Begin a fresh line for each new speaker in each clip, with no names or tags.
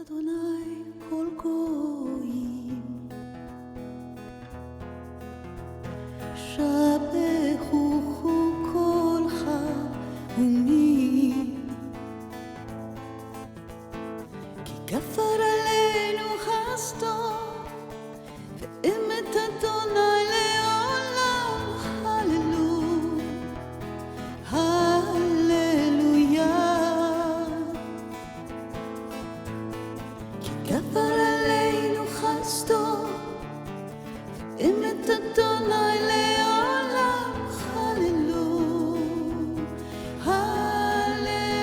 אדוני כל גויים, שבחו כל חכמים, כי כפר עלינו חסדו, ואמת אדוני לעולם, הללויה. כי כפר עלינו חסדו, ואמת אדוני לעולם, הללויה, הללויה,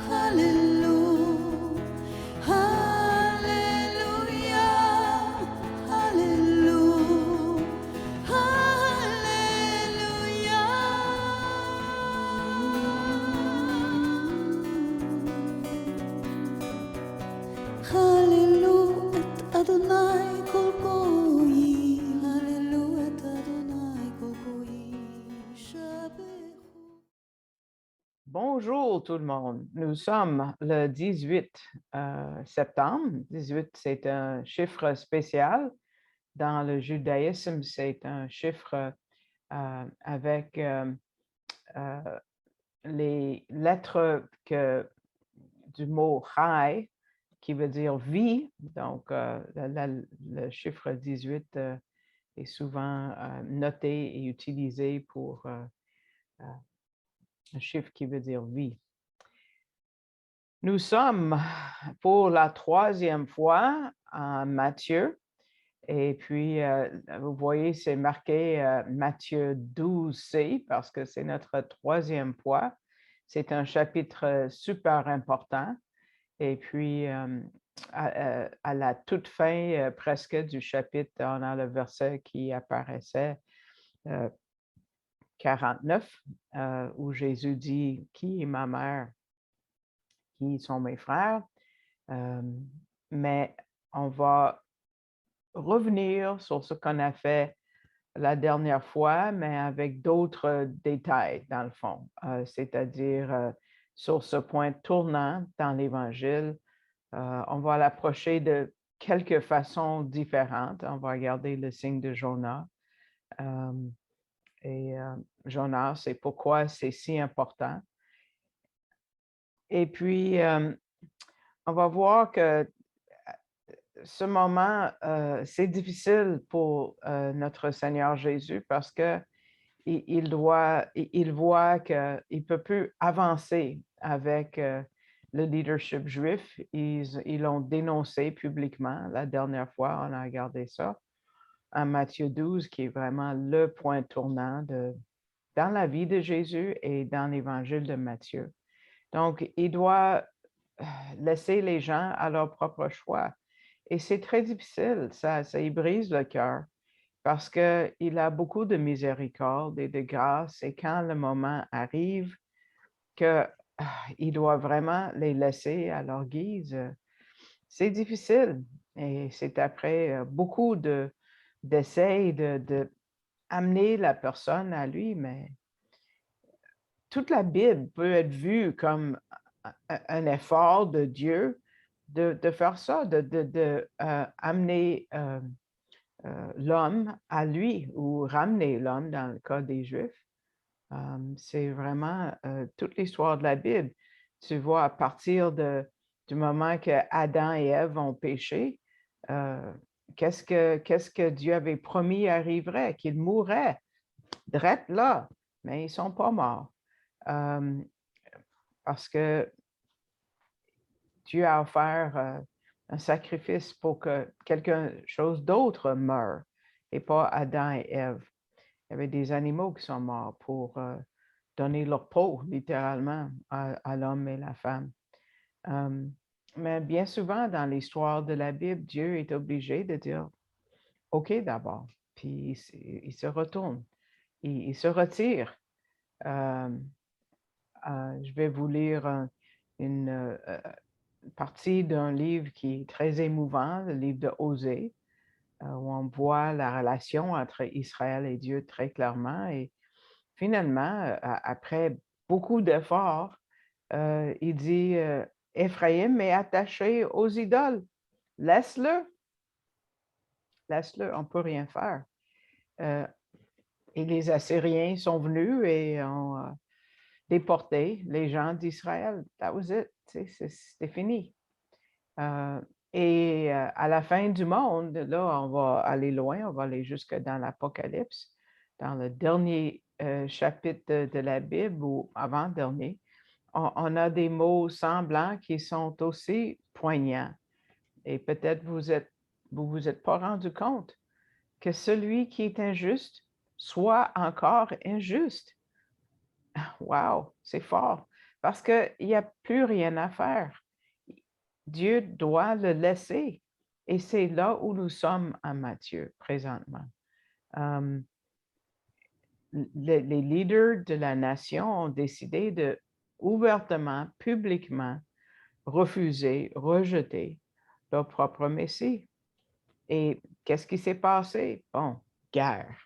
הללו את אדוני כל גויים, הללו את אדוני כל גויים, שבחו.
Bonjour tout le monde. Nous sommes le 18 septembre. 18, c'est un chiffre spécial. Dans le judaïsme, c'est un chiffre avec les lettres du mot Chai, qui veut dire vie. Donc, le chiffre 18 est souvent noté et utilisé pour un chiffre qui veut dire vie. Nous sommes pour la troisième fois en Matthieu. Et puis, vous voyez, c'est marqué Matthieu 12c parce que c'est notre troisième fois. C'est un chapitre super important. Et puis, à la toute fin presque du chapitre, on a le verset qui apparaissait 49, où Jésus dit « Qui est ma mère? Qui sont mes frères? » Mais on va revenir sur ce qu'on a fait la dernière fois, mais avec d'autres détails dans le fond, c'est-à-dire sur ce point tournant dans l'Évangile. On va l'approcher de quelques façons différentes. On va regarder le signe de Jonas. Jonas, c'est pourquoi c'est si important. Et puis, on va voir que ce moment, c'est difficile pour notre Seigneur Jésus parce que il voit qu'il ne peut plus avancer avec le leadership juif. Ils l'ont dénoncé publiquement. La dernière fois, on a regardé ça en Matthieu 12, qui est vraiment le point tournant dans la vie de Jésus et dans l'Évangile de Matthieu. Donc, il doit laisser les gens à leur propre choix. Et c'est très difficile, ça y brise le cœur parce qu'il a beaucoup de miséricorde et de grâce. Et quand le moment arrive qu'il doit vraiment les laisser à leur guise, c'est difficile. Et c'est après beaucoup d'essais d'amener la personne à lui, mais toute la Bible peut être vue comme un effort de Dieu de faire ça, amener l'homme à lui ou ramener l'homme dans le cas des Juifs. C'est vraiment toute l'histoire de la Bible. Tu vois, à partir du moment que Adam et Ève ont péché, qu'est-ce que Dieu avait promis arriverait? Qu'ils mourraient, drette là, mais ils ne sont pas morts. Parce que Dieu a offert un sacrifice pour que quelque chose d'autre meure et pas Adam et Ève. Il y avait des animaux qui sont morts pour donner leur peau, littéralement, à l'homme et la femme. Mais bien souvent, dans l'histoire de la Bible, Dieu est obligé de dire « OK d'abord », puis il se retourne, il se retire. Je vais vous lire une partie d'un livre qui est très émouvant, le livre de Osée, où on voit la relation entre Israël et Dieu très clairement. Et finalement, après beaucoup d'efforts, il dit Éphraïm est attaché aux idoles. Laisse-le. Laisse-le, on ne peut rien faire. Et les Assyriens sont venus et ont déporté les gens d'Israël. That was it. C'était fini. Et à la fin du monde, là, on va aller loin, on va aller jusque dans l'Apocalypse, dans le dernier chapitre de la Bible ou avant-dernier, on a des mots semblants qui sont aussi poignants. Et peut-être vous vous êtes pas rendu compte que celui qui est injuste soit encore injuste. Wow, c'est fort, parce qu'il n'y a plus rien à faire. Dieu doit le laisser. Et c'est là où nous sommes en Matthieu présentement. Les leaders de la nation ont décidé de ouvertement, publiquement, refuser, rejeter leur propre Messie. Et qu'est-ce qui s'est passé? Bon, guerre.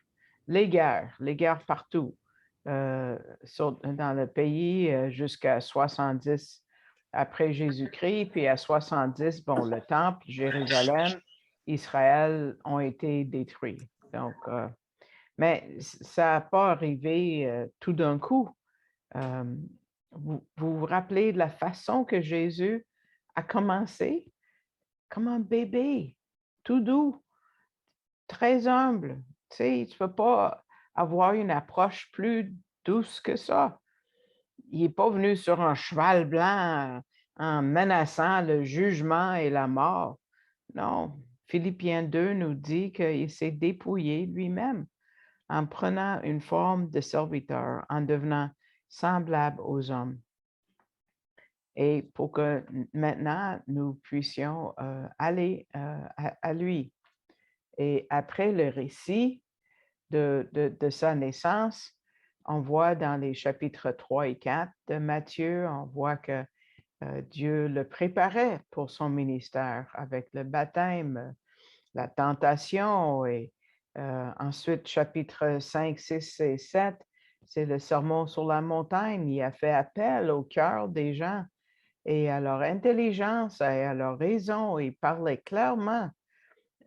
Les guerres partout. Dans le pays jusqu'à 70 après Jésus-Christ, puis à 70, bon, le temple, Jérusalem, Israël ont été détruits. Donc, mais ça n'a pas arrivé tout d'un coup. Vous vous rappelez de la façon que Jésus a commencé? Comme un bébé, tout doux, très humble. Tu sais, tu ne peux pas avoir une approche plus douce que ça. Il n'est pas venu sur un cheval blanc en menaçant le jugement et la mort. Non, Philippiens 2 nous dit qu'il s'est dépouillé lui-même en prenant une forme de serviteur, en devenant semblable aux hommes. Et pour que maintenant nous puissions aller à lui. Et après le récit de sa naissance, on voit dans les chapitres 3 et 4 de Matthieu, on voit que Dieu le préparait pour son ministère avec le baptême, la tentation et ensuite chapitres 5, 6 et 7, c'est le sermon sur la montagne. Il a fait appel au cœur des gens et à leur intelligence et à leur raison. Il parlait clairement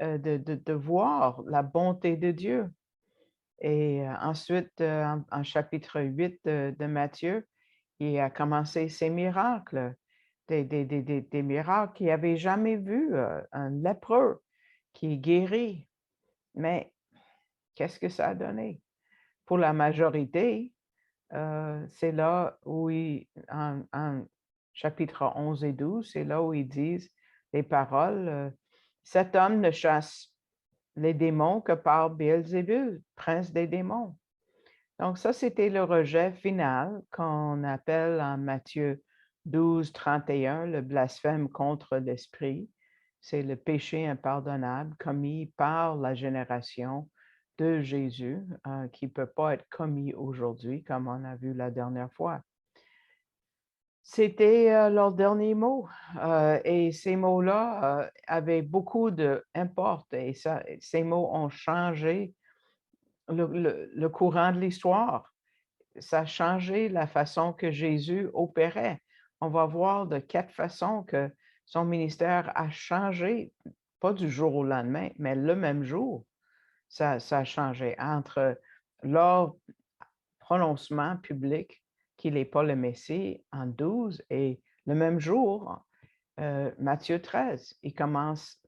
de voir la bonté de Dieu. Et ensuite, en chapitre 8 de Matthieu, il a commencé ses miracles, des miracles qu'il n'avait jamais vus, un lépreux qui est guéri. Mais qu'est-ce que ça a donné? Pour la majorité, c'est là où en chapitre 11 et 12, c'est là où ils disent les paroles, cet homme ne chasse les démons que par Béelzébul, prince des démons. Donc ça, c'était le rejet final qu'on appelle en Matthieu 12, 31, le blasphème contre l'esprit. C'est le péché impardonnable commis par la génération de Jésus qui ne peut pas être commis aujourd'hui, comme on a vu la dernière fois. C'était leur dernier mot et ces mots-là avaient beaucoup d'importe et ces mots ont changé le courant de l'histoire. Ça a changé la façon que Jésus opérait. On va voir de 4 façons que son ministère a changé, pas du jour au lendemain, mais le même jour. Ça a changé entre leur prononcement public qu'il n'est pas le Messie en 12 et le même jour, Matthieu 13, il commence,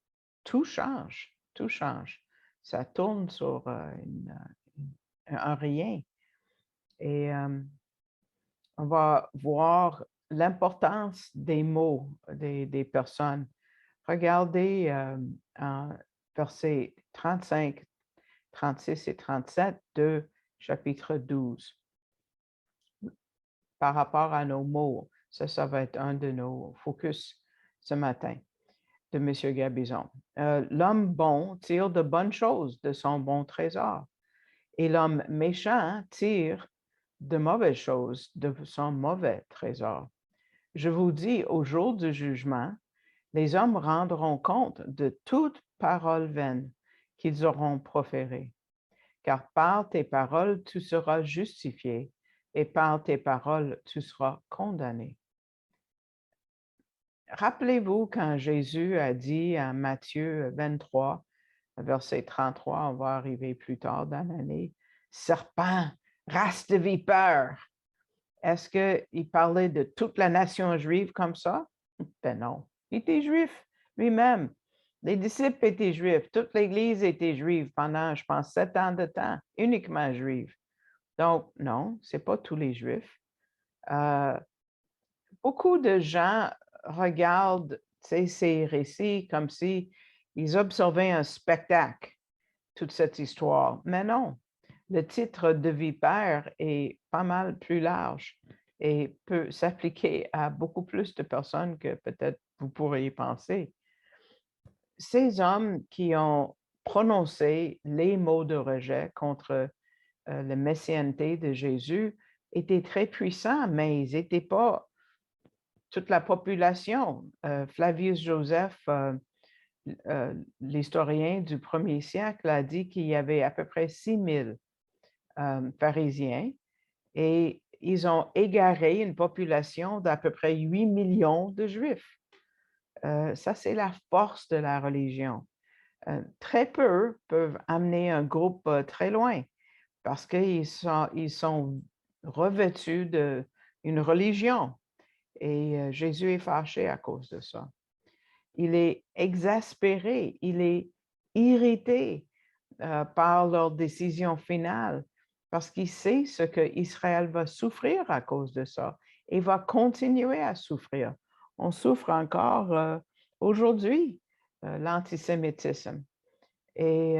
tout change, tout change. Ça tourne sur un rien. Et on va voir l'importance des mots des personnes. Regardez en versets 35, 36 et 37 de chapitre 12. Par rapport à nos mots, ça va être un de nos focus ce matin de M. Gabizon. L'homme bon tire de bonnes choses de son bon trésor et l'homme méchant tire de mauvaises choses de son mauvais trésor. Je vous dis, au jour du jugement, les hommes rendront compte de toute parole vaine qu'ils auront proférée. Car par tes paroles, tu seras justifié et par tes paroles, tu seras condamné. Rappelez-vous quand Jésus a dit à Matthieu 23, verset 33, on va arriver plus tard dans l'année, serpent, race de vipère. Est-ce qu'il parlait de toute la nation juive comme ça? Ben non. Il était juif lui-même. Les disciples étaient juifs. Toute l'Église était juive pendant, je pense, 7 ans de temps, uniquement juive. Donc, non, ce n'est pas tous les Juifs. Euh, Beaucoup de gens regardent ces récits comme si ils observaient un spectacle, toute cette histoire. Mais non, le titre de vipère est pas mal plus large et peut s'appliquer à beaucoup plus de personnes que peut-être vous pourriez penser. Ces hommes qui ont prononcé les mots de rejet contre la messianité de Jésus étaient très puissants, mais ils n'étaient pas toute la population. Flavius Joseph, l'historien du premier siècle, a dit qu'il y avait à peu près 6000 pharisiens et ils ont égaré une population d'à peu près 8 millions de Juifs. Ça, c'est la force de la religion. Très peu peuvent amener un groupe très loin parce qu'ils sont revêtus d'une religion. Et Jésus est fâché à cause de ça. Il est exaspéré, il est irrité par leur décision finale parce qu'il sait ce qu'Israël va souffrir à cause de ça et va continuer à souffrir. On souffre encore aujourd'hui, l'antisémitisme. Et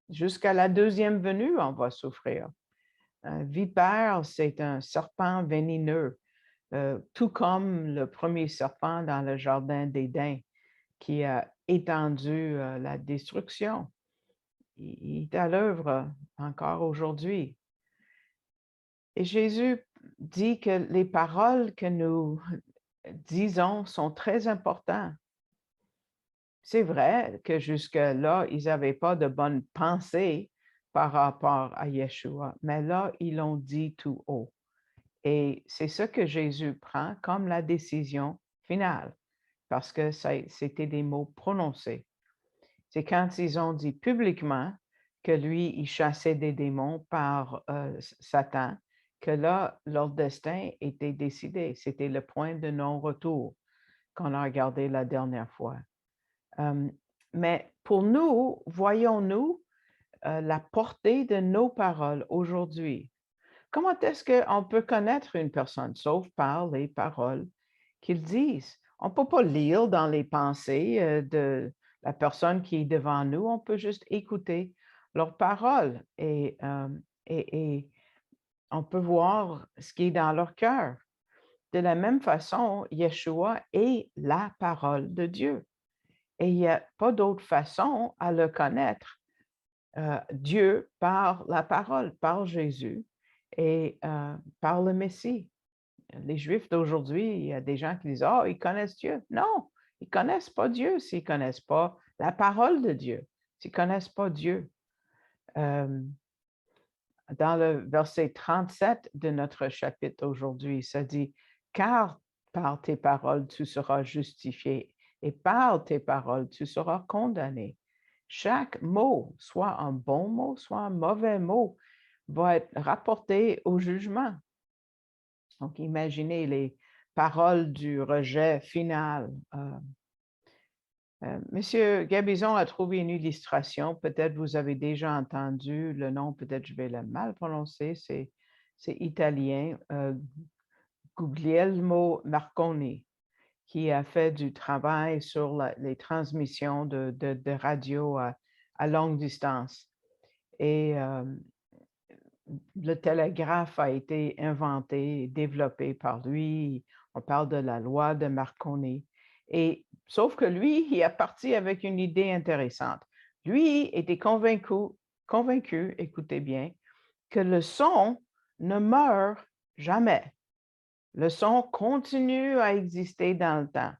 jusqu'à la deuxième venue, on va souffrir. Un vipère, c'est un serpent venimeux, tout comme le premier serpent dans le jardin d'Éden qui a étendu la destruction. Il est à l'œuvre encore aujourd'hui. Et Jésus dit que les paroles que nous disons sont très importantes. C'est vrai que jusque-là, ils n'avaient pas de bonnes pensées par rapport à Yeshua, mais là, ils l'ont dit tout haut. Et c'est ce que Jésus prend comme la décision finale, parce que c'était des mots prononcés. C'est quand ils ont dit publiquement que lui, il chassait des démons par Satan, que là, leur destin était décidé. C'était le point de non-retour qu'on a regardé la dernière fois. Mais pour nous, voyons-nous la portée de nos paroles aujourd'hui? Comment est-ce qu'on peut connaître une personne, sauf par les paroles qu'ils disent? On ne peut pas lire dans les pensées de la personne qui est devant nous, on peut juste écouter leurs paroles et on peut voir ce qui est dans leur cœur. De la même façon, Yeshua est la parole de Dieu. Et il n'y a pas d'autre façon à le connaître. Dieu par la parole, par Jésus et par le Messie. Les Juifs d'aujourd'hui, il y a des gens qui disent, oh, ils connaissent Dieu. Non, ils ne connaissent pas Dieu s'ils ne connaissent pas la parole de Dieu, s'ils ne connaissent pas Dieu. Dans le verset 37 de notre chapitre aujourd'hui, ça dit, car par tes paroles, tu seras justifié et par tes paroles, tu seras condamné. Chaque mot, soit un bon mot, soit un mauvais mot, va être rapporté au jugement. Donc, imaginez les paroles du rejet final. Monsieur Gabizon a trouvé une illustration. Peut-être vous avez déjà entendu le nom, peut-être je vais le mal prononcer. C'est italien, Guglielmo Marconi, qui a fait du travail sur les transmissions de radio à longue distance. Et le télégraphe a été inventé et développé par lui. On parle de la loi de Marconi. Et sauf que lui, il est parti avec une idée intéressante. Lui était convaincu, écoutez bien, que le son ne meurt jamais. Le son continue à exister dans le temps.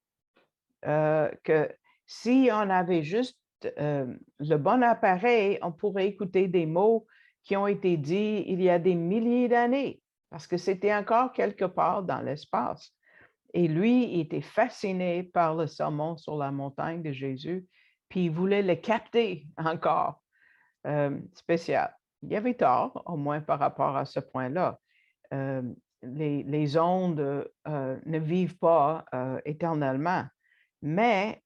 Que si on avait juste le bon appareil, on pourrait écouter des mots qui ont été dits il y a des milliers d'années, parce que c'était encore quelque part dans l'espace. Et lui, il était fasciné par le sermon sur la montagne de Jésus, puis il voulait le capter encore, spécial. Il avait tort, au moins par rapport à ce point-là. Euh, les ondes ne vivent pas éternellement, mais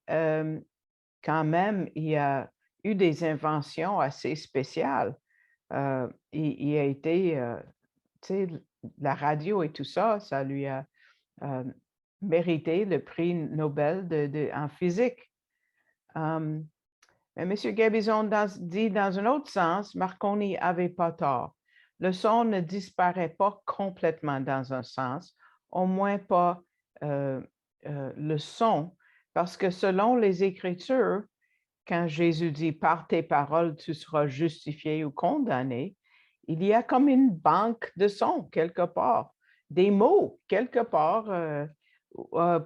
quand même, il y a eu des inventions assez spéciales. Il a été, tu sais, la radio et tout ça, ça lui a euh, mérité le prix Nobel en physique. Mais M. Gabizon dit dans un autre sens, Marconi n'avait pas tort. Le son ne disparaît pas complètement dans un sens, au moins pas le son, parce que selon les Écritures, quand Jésus dit par tes paroles, tu seras justifié ou condamné, il y a comme une banque de sons quelque part, des mots quelque part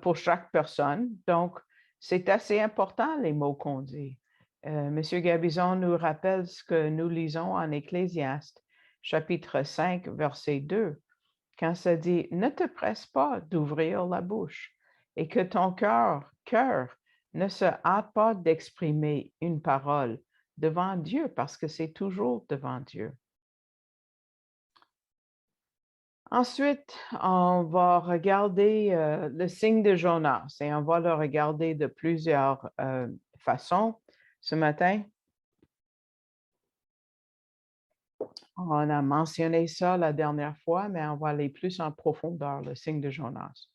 pour chaque personne. Donc, c'est assez important les mots qu'on dit. Monsieur Gabizon nous rappelle ce que nous lisons en Ecclésiaste, chapitre 5, verset 2, quand ça dit, ne te presse pas d'ouvrir la bouche et que ton cœur ne se hâte pas d'exprimer une parole devant Dieu parce que c'est toujours devant Dieu. Ensuite, on va regarder le signe de Jonas et on va le regarder de plusieurs façons ce matin. On a mentionné ça la dernière fois, mais on va aller plus en profondeur, le signe de Jonas.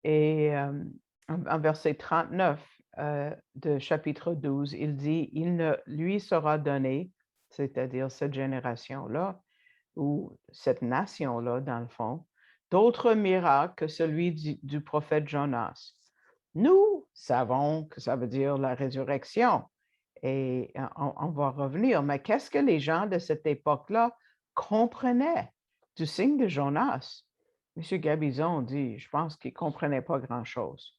Et en verset 39 de chapitre 12, il dit, il ne lui sera donné, c'est-à-dire cette génération-là, ou cette nation-là, dans le fond, d'autres miracles que celui du prophète Jonas. Nous savons que ça veut dire la résurrection et on va revenir, mais qu'est-ce que les gens de cette époque-là comprenaient du signe de Jonas? M. Gabizon dit, je pense qu'il ne comprenait pas grand-chose.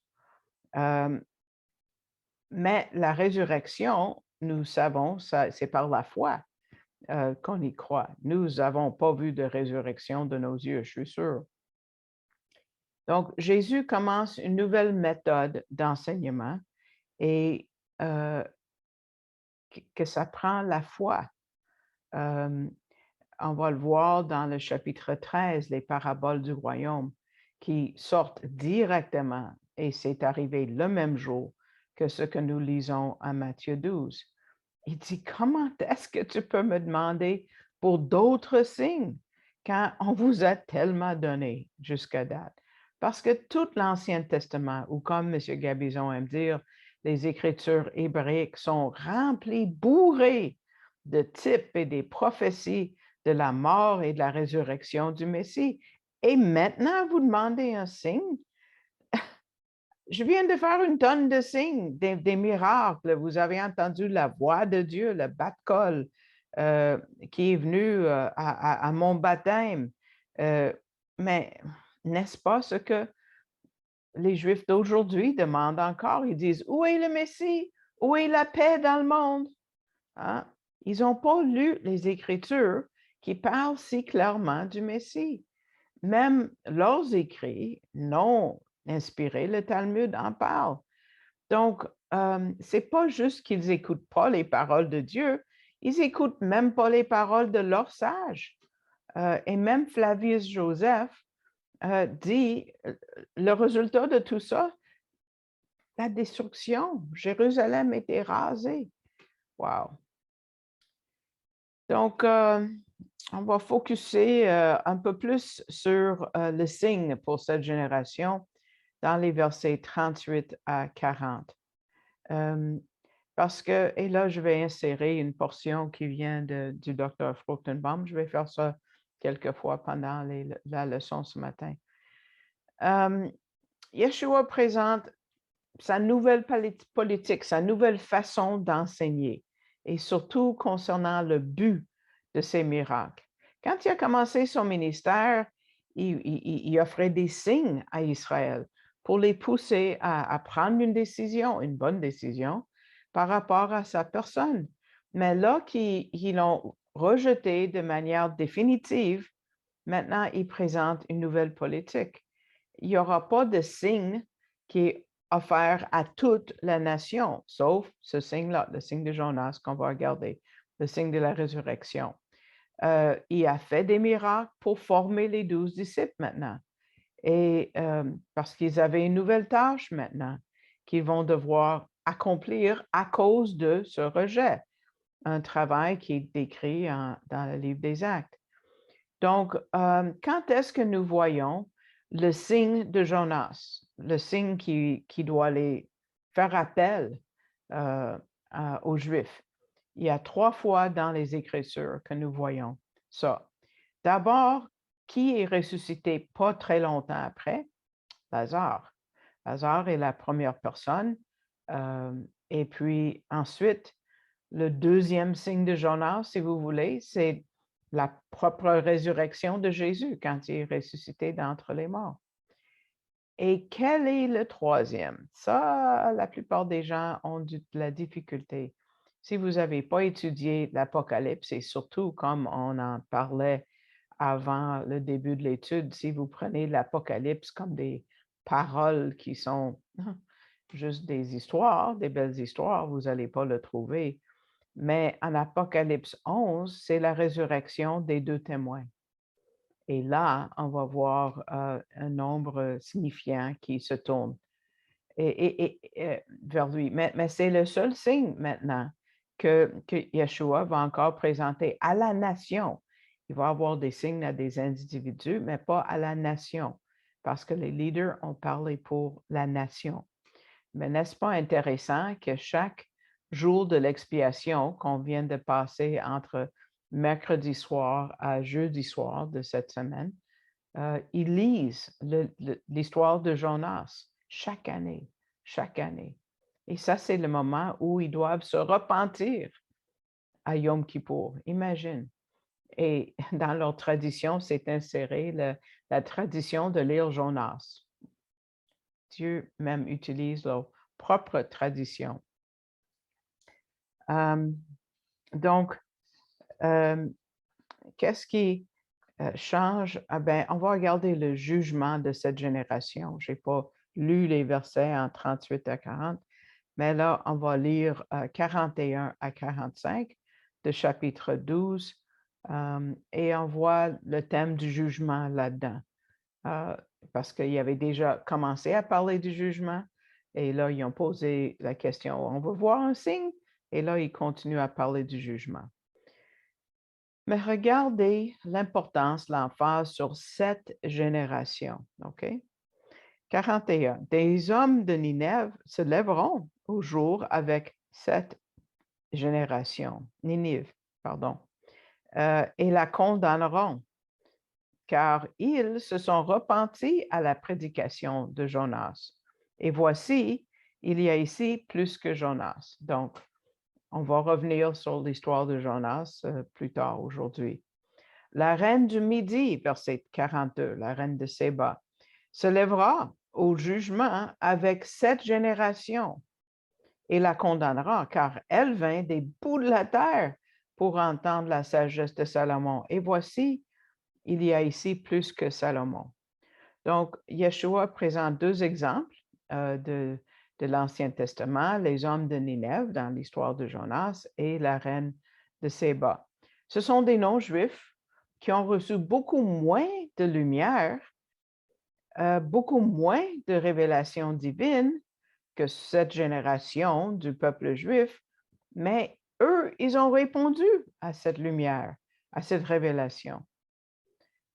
Mais la résurrection, nous savons, c'est par la foi qu'on y croit. Nous n'avons pas vu de résurrection de nos yeux, je suis sûr. Donc, Jésus commence une nouvelle méthode d'enseignement et que ça prend la foi. On va le voir dans le chapitre 13, les paraboles du royaume, qui sortent directement, et c'est arrivé le même jour que ce que nous lisons à Matthieu 12. Il dit, comment est-ce que tu peux me demander pour d'autres signes quand on vous a tellement donné jusqu'à date? Parce que tout l'Ancien Testament, ou comme M. Gabizon aime dire, les Écritures hébraïques sont remplies, bourrées de types et des prophéties de la mort et de la résurrection du Messie. Et maintenant, vous demandez un signe? Je viens de faire une tonne de signes, des miracles. Vous avez entendu la voix de Dieu, le bat-col qui est venu à mon baptême. Mais n'est-ce pas ce que les Juifs d'aujourd'hui demandent encore? Ils disent, où est le Messie? Où est la paix dans le monde? Hein? Ils n'ont pas lu les Écritures qui parlent si clairement du Messie. Même leurs écrits non inspirés, le Talmud en parle. Donc, ce n'est pas juste qu'ils n'écoutent pas les paroles de Dieu, ils n'écoutent même pas les paroles de leurs sages. Et même Flavius Joseph dit, le résultat de tout ça, la destruction. Jérusalem était rasée. Wow! Donc, on va focuser un peu plus sur le signe pour cette génération dans les versets 38 à 40. Parce que, et là, je vais insérer une portion qui vient du Dr. Fruchtenbaum. Je vais faire ça quelques fois pendant la leçon ce matin. Yeshua présente sa nouvelle politique, sa nouvelle façon d'enseigner, et surtout concernant le but de ces miracles. Quand il a commencé son ministère, il offrait des signes à Israël pour les pousser à prendre une décision, une bonne décision, par rapport à sa personne. Mais là qu'ils l'ont rejeté de manière définitive, maintenant, il présente une nouvelle politique. il n'y aura pas de signe qui est offert à toute la nation, sauf ce signe-là, le signe de Jonas qu'on va regarder, le signe de la résurrection. Il a fait des miracles pour former les 12 disciples maintenant. Et parce qu'ils avaient une nouvelle tâche maintenant qu'ils vont devoir accomplir à cause de ce rejet, un travail qui est décrit dans le livre des Actes. Donc, quand est-ce que nous voyons le signe de Jonas, le signe qui doit les faire appel aux Juifs? Il y a 3 fois dans les Écritures que nous voyons ça. D'abord, qui est ressuscité pas très longtemps après? Lazare. Lazare est la première personne. Et puis ensuite, le deuxième signe de Jonas, si vous voulez, c'est la propre résurrection de Jésus quand il est ressuscité d'entre les morts. Et quel est le troisième? Ça, la plupart des gens ont de la difficulté. Si vous n'avez pas étudié l'Apocalypse, et surtout comme on en parlait avant le début de l'étude, si vous prenez l'Apocalypse comme des paroles qui sont juste des histoires, des belles histoires, vous n'allez pas le trouver. Mais en Apocalypse 11, c'est la résurrection des 2 témoins. Et là, on va voir un nombre signifiant qui se tourne vers lui. Mais c'est le seul signe maintenant que Yeshua va encore présenter à la nation. Il va avoir des signes à des individus, mais pas à la nation, parce que les leaders ont parlé pour la nation. Mais n'est-ce pas intéressant que chaque jour de l'expiation qu'on vient de passer entre mercredi soir à jeudi soir de cette semaine, ils lisent l'histoire de Jonas chaque année, chaque année. Et ça, c'est le moment où ils doivent se repentir à Yom Kippour. Imagine. Et dans leur tradition, c'est inséré la tradition de lire Jonas. Dieu même utilise leur propre tradition. Donc, qu'est-ce qui change? Ah ben, on va regarder le jugement de cette génération. Je n'ai pas lu les versets en 38 à 40, mais là, on va lire 41 à 45 de chapitre 12 et on voit le thème du jugement là-dedans. Parce qu'ils avaient déjà commencé à parler du jugement et là, ils ont posé la question, on va voir un signe? Et là, ils continuent à parler du jugement. Mais regardez l'importance, l'emphase sur cette génération, OK? 41. Des hommes de Ninève se lèveront au jour avec cette génération, Ninive, pardon, et la condamneront, car ils se sont repentis à la prédication de Jonas. Et voici, il y a ici plus que Jonas. Donc, on va revenir sur l'histoire de Jonas plus tard aujourd'hui. La reine du Midi, verset 42, la reine de Séba, se lèvera au jugement avec cette génération et la condamnera, car elle vint des bouts de la terre pour entendre la sagesse de Salomon. Et voici, il y a ici plus que Salomon. Donc, Yeshua présente 2 exemples de l'Ancien Testament, les hommes de Ninève dans l'histoire de Jonas et la reine de Séba. Ce sont des non-juifs qui ont reçu beaucoup moins de lumière, beaucoup moins de révélations divines que cette génération du peuple juif, mais eux, ils ont répondu à cette lumière, à cette révélation.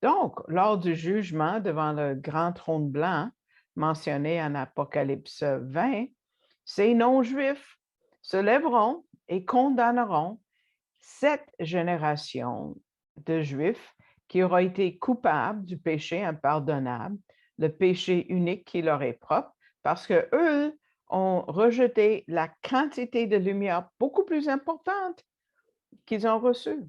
Donc, lors du jugement devant le grand trône blanc mentionné en Apocalypse 20, ces non-juifs se lèveront et condamneront cette génération de Juifs qui aura été coupable du péché impardonnable, le péché unique qui leur est propre, parce qu'eux ont rejeté la quantité de lumière beaucoup plus importante qu'ils ont reçue.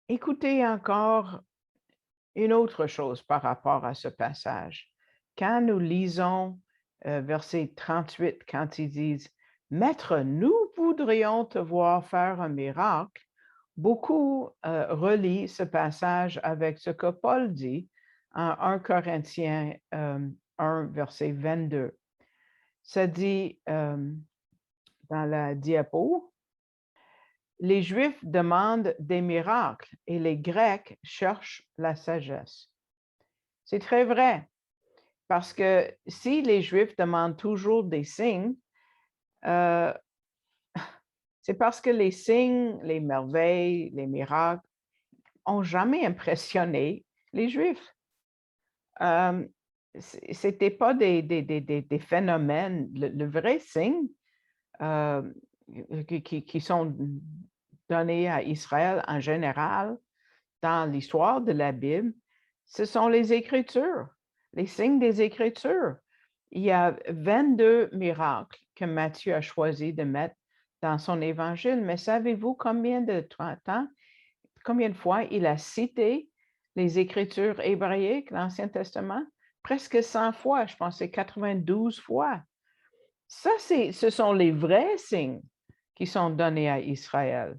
Écoutez encore une autre chose par rapport à ce passage. Quand nous lisons verset 38, quand ils disent « Maître, nous voudrions te voir faire un miracle », beaucoup relient ce passage avec ce que Paul dit en 1 Corinthiens 1, verset 22. Ça dit dans la diapo, les Juifs demandent des miracles et les Grecs cherchent la sagesse. C'est très vrai, parce que si les Juifs demandent toujours des signes, c'est parce que les signes, les merveilles, les miracles n'ont jamais impressionné les Juifs. Ce n'était pas des phénomènes. Le vrai signe qui sont donnés à Israël en général dans l'histoire de la Bible, ce sont les Écritures, les signes des Écritures. Il y a 22 miracles que Matthieu a choisi de mettre dans son évangile, mais savez-vous combien de fois il a cité les Écritures hébraïques, l'Ancien Testament? Presque 100 fois, je pense que c'est 92 fois. Ça, ce sont les vrais signes qui sont donnés à Israël.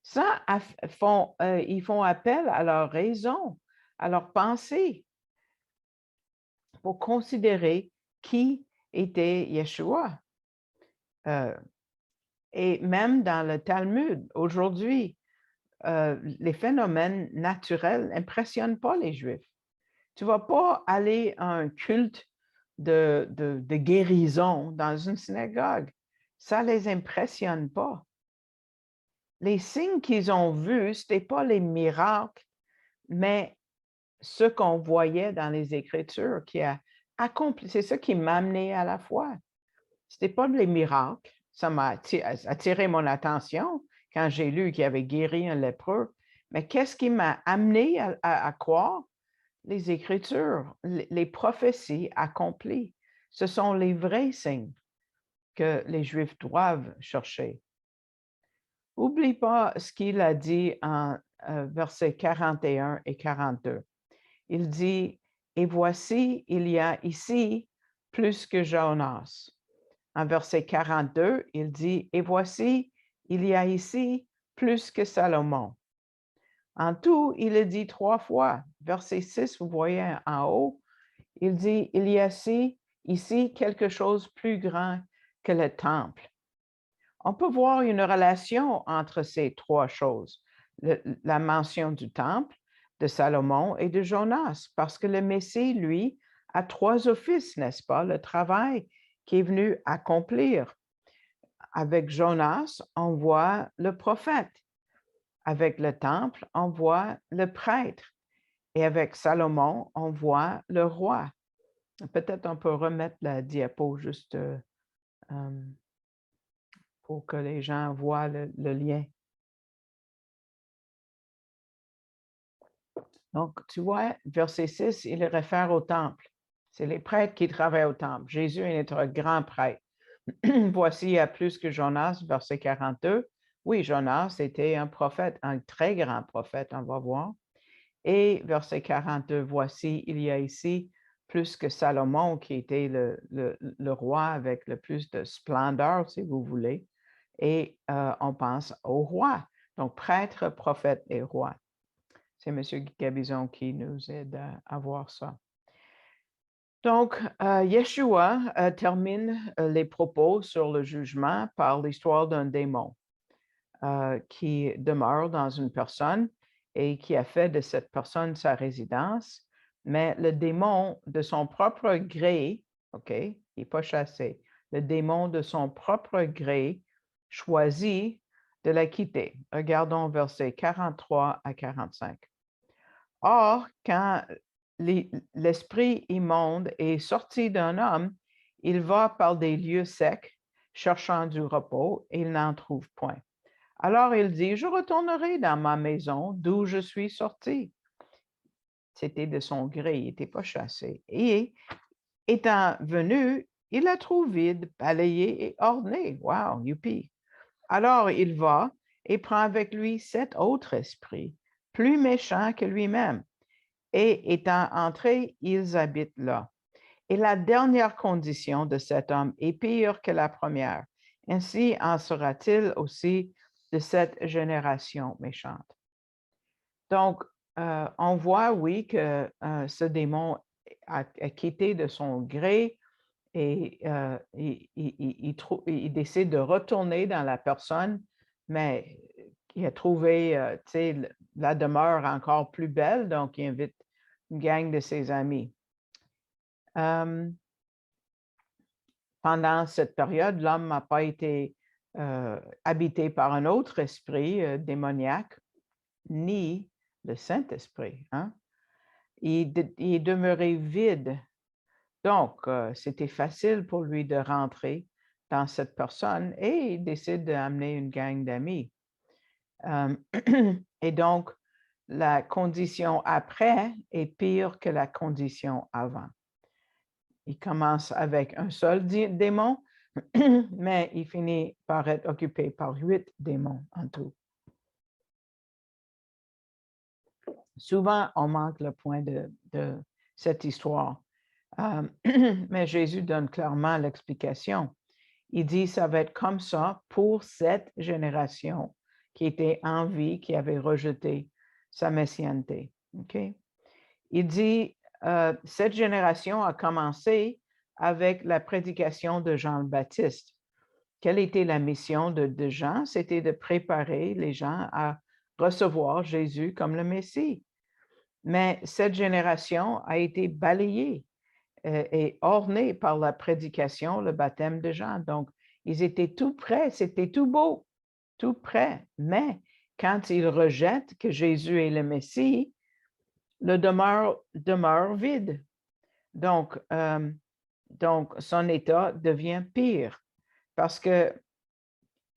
Ça, ils font appel à leur raison, à leur pensée, pour considérer qui était Yeshua. Et même dans le Talmud, aujourd'hui, les phénomènes naturels n'impressionnent pas les Juifs. Tu ne vas pas aller à un culte de guérison dans une synagogue. Ça ne les impressionne pas. Les signes qu'ils ont vus, ce n'étaient pas les miracles, mais ce qu'on voyait dans les Écritures qui a accompli. C'est ça qui m'a amené à la foi. Ce n'était pas les miracles. Ça m'a attiré mon attention quand j'ai lu qu'il avait guéri un lépreux. Mais qu'est-ce qui m'a amené à croire? Les Écritures, les prophéties accomplies. Ce sont les vrais signes que les Juifs doivent chercher. N'oublie pas ce qu'il a dit en versets 41 et 42. Il dit, « Et voici, il y a ici plus que Jonas. » En verset 42, il dit, « Et voici, il y a ici plus que Salomon. » En tout, il le dit 3 fois. Verset 6, vous voyez en haut, il dit, « Il y a ici quelque chose plus grand que le temple. » On peut voir une relation entre ces 3 choses, la mention du temple, de Salomon et de Jonas, parce que le Messie, lui, a 3 offices, n'est-ce pas? Le travail qui est venu accomplir. Avec Jonas, on voit le prophète. Avec le temple, on voit le prêtre. Et avec Salomon, on voit le roi. Peut-être on peut remettre la diapo juste pour que les gens voient le lien. Donc, tu vois, verset 6, il réfère au temple. C'est les prêtres qui travaillent au temple. Jésus est notre grand prêtre. Voici, il y a plus que Jonas, verset 42. Oui, Jonas était un prophète, un très grand prophète, on va voir. Et verset 42, voici, il y a ici plus que Salomon, qui était le roi avec le plus de splendeur, si vous voulez. Et on pense au roi. Donc, prêtre, prophète et roi. C'est M. Gabizon qui nous aide à voir ça. Donc, Yeshua termine les propos sur le jugement par l'histoire d'un démon qui demeure dans une personne et qui a fait de cette personne sa résidence, mais le démon de son propre gré, OK, il n'est pas chassé, le démon de son propre gré choisit de la quitter. Regardons versets 43 à 45. Or, quand l'esprit immonde est sorti d'un homme, il va par des lieux secs, cherchant du repos, et il n'en trouve point. Alors il dit, je retournerai dans ma maison d'où je suis sorti. C'était de son gré, il n'était pas chassé. Et étant venu, il la trouve vide, balayée et ornée. Wow, youpi! Alors il va et prend avec lui 7 autres esprits, plus méchants que lui-même. Et étant entrés, ils habitent là. Et la dernière condition de cet homme est pire que la première. Ainsi en sera-t-il aussi de cette génération méchante. Donc, on voit, oui, que ce démon a quitté de son gré et il décide de retourner dans la personne, mais il a trouvé, tu sais, la demeure encore plus belle, donc il invite une gang de ses amis. Pendant cette période, l'homme n'a pas été habité par un autre esprit démoniaque, ni le Saint-Esprit. Hein? Il est demeuré vide. Donc, c'était facile pour lui de rentrer dans cette personne et il décide d'amener une gang d'amis. Et donc, la condition après est pire que la condition avant. Il commence avec un seul démon, mais il finit par être occupé par 8 démons en tout. Souvent, on manque le point de cette histoire, mais Jésus donne clairement l'explication. Il dit, ça va être comme ça pour cette génération qui était en vie, qui avait rejeté sa messianité. Okay? Il dit, cette génération a commencé avec la prédication de Jean le Baptiste. Quelle était la mission de Jean? C'était de préparer les gens à recevoir Jésus comme le Messie. Mais cette génération a été balayée et ornée par la prédication, le baptême de Jean. Donc, ils étaient tout prêts, c'était tout beau, tout prêt. Mais quand ils rejettent que Jésus est le Messie, le demeure vide. Donc, son état devient pire. Parce que,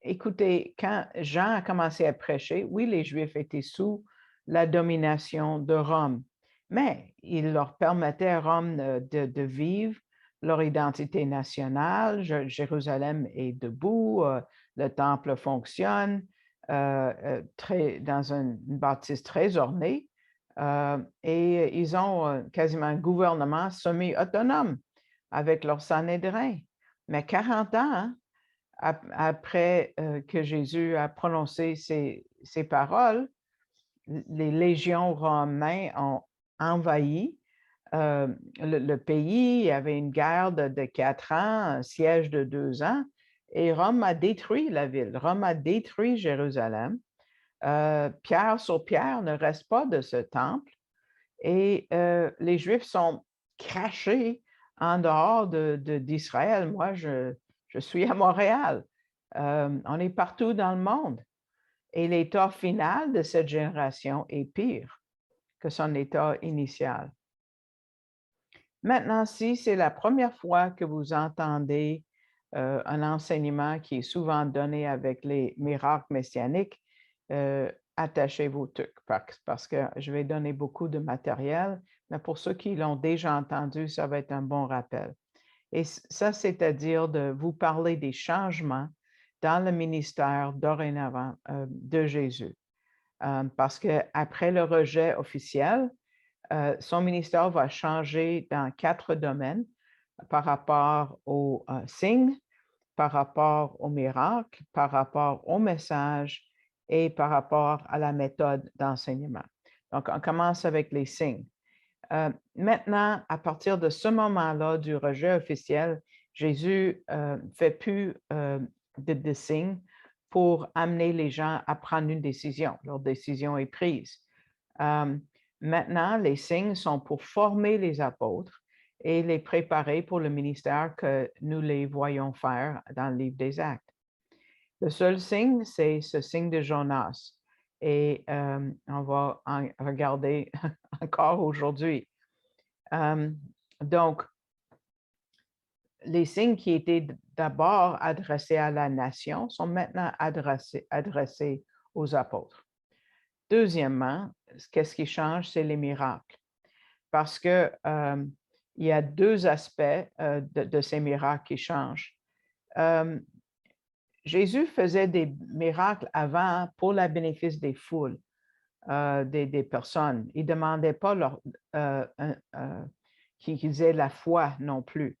écoutez, quand Jean a commencé à prêcher, oui, les Juifs étaient sous la domination de Rome, mais il leur permettait à Rome de vivre leur identité nationale. Jérusalem est debout, le temple fonctionne dans une bâtisse très ornée. Et ils ont quasiment un gouvernement semi-autonome avec leur Sanhédrin. Mais 40 ans hein, après que Jésus a prononcé ces paroles, les légions romaines ont envahi le pays. Il y avait une guerre de 4 ans, un siège de 2 ans, et Rome a détruit la ville. Rome a détruit Jérusalem. Pierre sur pierre ne reste pas de ce temple. Et les Juifs sont crachés en dehors d'Israël. Moi, je suis à Montréal. On est partout dans le monde. Et l'état final de cette génération est pire que son état initial. Maintenant, si c'est la première fois que vous entendez un enseignement qui est souvent donné avec les miracles messianiques, attachez vos trucs parce que je vais donner beaucoup de matériel, mais pour ceux qui l'ont déjà entendu, ça va être un bon rappel. Et ça, c'est-à-dire de vous parler des changements dans le ministère dorénavant de Jésus. Parce qu'après le rejet officiel, son ministère va changer dans 4 domaines par rapport aux signes, par rapport aux miracles, par rapport au message et par rapport à la méthode d'enseignement. Donc, on commence avec les signes. Maintenant, à partir de ce moment-là du rejet officiel, Jésus ne fait plus de signes pour amener les gens à prendre une décision. Leur décision est prise. Maintenant, les signes sont pour former les apôtres et les préparer pour le ministère que nous les voyons faire dans le livre des Actes. Le seul signe, c'est ce signe de Jonas. Et on va en regarder encore aujourd'hui. Donc, les signes qui étaient d'abord adressés à la nation sont maintenant adressés aux apôtres. Deuxièmement, qu'est-ce qui change? C'est les miracles. Parce que il y a 2 aspects de ces miracles qui changent. Jésus faisait des miracles avant pour le bénéfice des foules, des personnes. Il ne demandait pas qu'ils aient la foi non plus.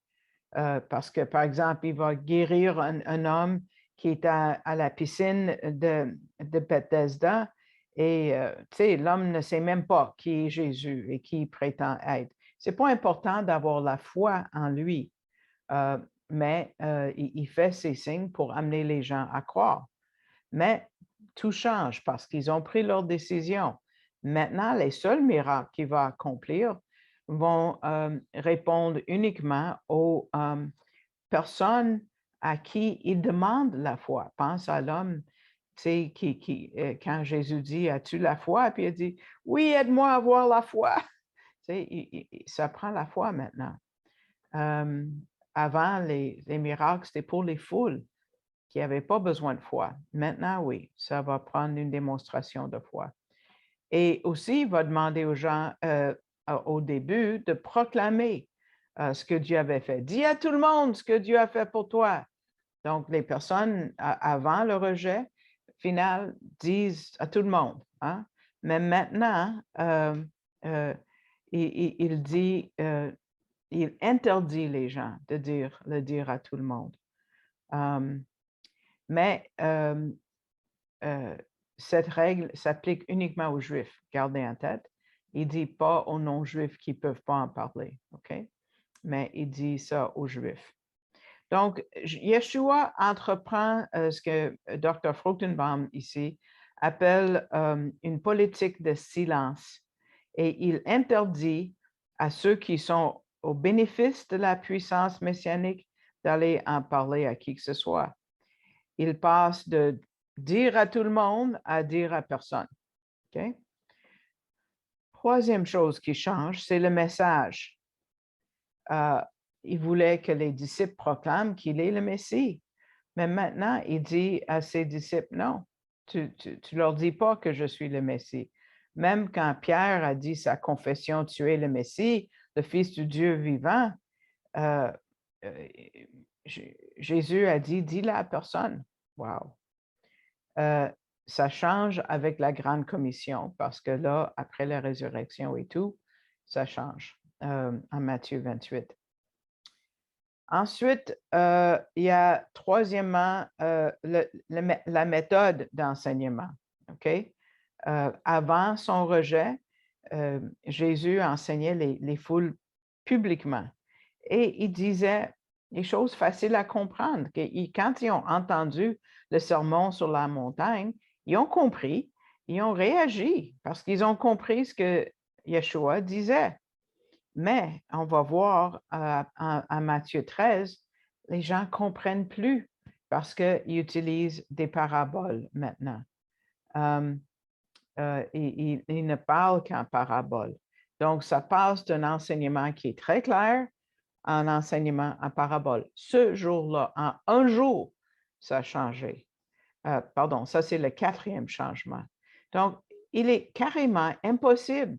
Parce que, par exemple, il va guérir un homme qui est à la piscine de Bethesda et tu sais, l'homme ne sait même pas qui est Jésus et qui il prétend être. C'est pas important d'avoir la foi en lui, mais il fait ces signes pour amener les gens à croire. Mais tout change parce qu'ils ont pris leur décision. Maintenant, les seuls miracles qu'il va accomplir vont répondre uniquement aux personnes à qui il demande la foi. Pense à l'homme, tu sais, quand Jésus dit, as-tu la foi? Puis il dit, oui, aide-moi à avoir la foi. Tu sais, ça prend la foi maintenant. Avant, les miracles, c'était pour les foules qui n'avaient pas besoin de foi. Maintenant, oui, ça va prendre une démonstration de foi. Et aussi, il va demander aux gens au début de proclamer ce que Dieu avait fait. Dis à tout le monde ce que Dieu a fait pour toi. Donc, les personnes avant le rejet final disent à tout le monde. Hein? Mais maintenant, il dit, il interdit les gens de le dire à tout le monde. Mais cette règle s'applique uniquement aux Juifs, gardez en tête. Il ne dit pas aux non-Juifs qui ne peuvent pas en parler, OK? Mais il dit ça aux Juifs. Donc, Yeshua entreprend ce que Dr. Fruchtenbaum ici appelle une politique de silence et il interdit à ceux qui sont au bénéfice de la puissance messianique d'aller en parler à qui que ce soit. Il passe de dire à tout le monde à dire à personne. OK? Troisième chose qui change, c'est le message. Il voulait que les disciples proclament qu'il est le Messie. Mais maintenant, il dit à ses disciples, non, tu leur dis pas que je suis le Messie. Même quand Pierre a dit sa confession, tu es le Messie, le Fils du Dieu vivant, Jésus a dit, dis-le à personne. Wow. Ça change avec la grande commission parce que là, après la résurrection et tout, ça change en Matthieu 28. Ensuite, il y a troisièmement la méthode d'enseignement. OK? Avant son rejet, Jésus enseignait les foules publiquement et il disait des choses faciles à comprendre. Quand ils ont entendu le sermon sur la montagne, ils ont compris, ils ont réagi parce qu'ils ont compris ce que Yeshua disait. Mais on va voir en Matthieu 13, les gens ne comprennent plus parce qu'ils utilisent des paraboles maintenant. Ils ne parlent qu'en paraboles. Donc, ça passe d'un enseignement qui est très clair à un enseignement en parabole. Ce jour-là, en un jour, ça a changé. Pardon, ça c'est le quatrième changement. Donc, il est carrément impossible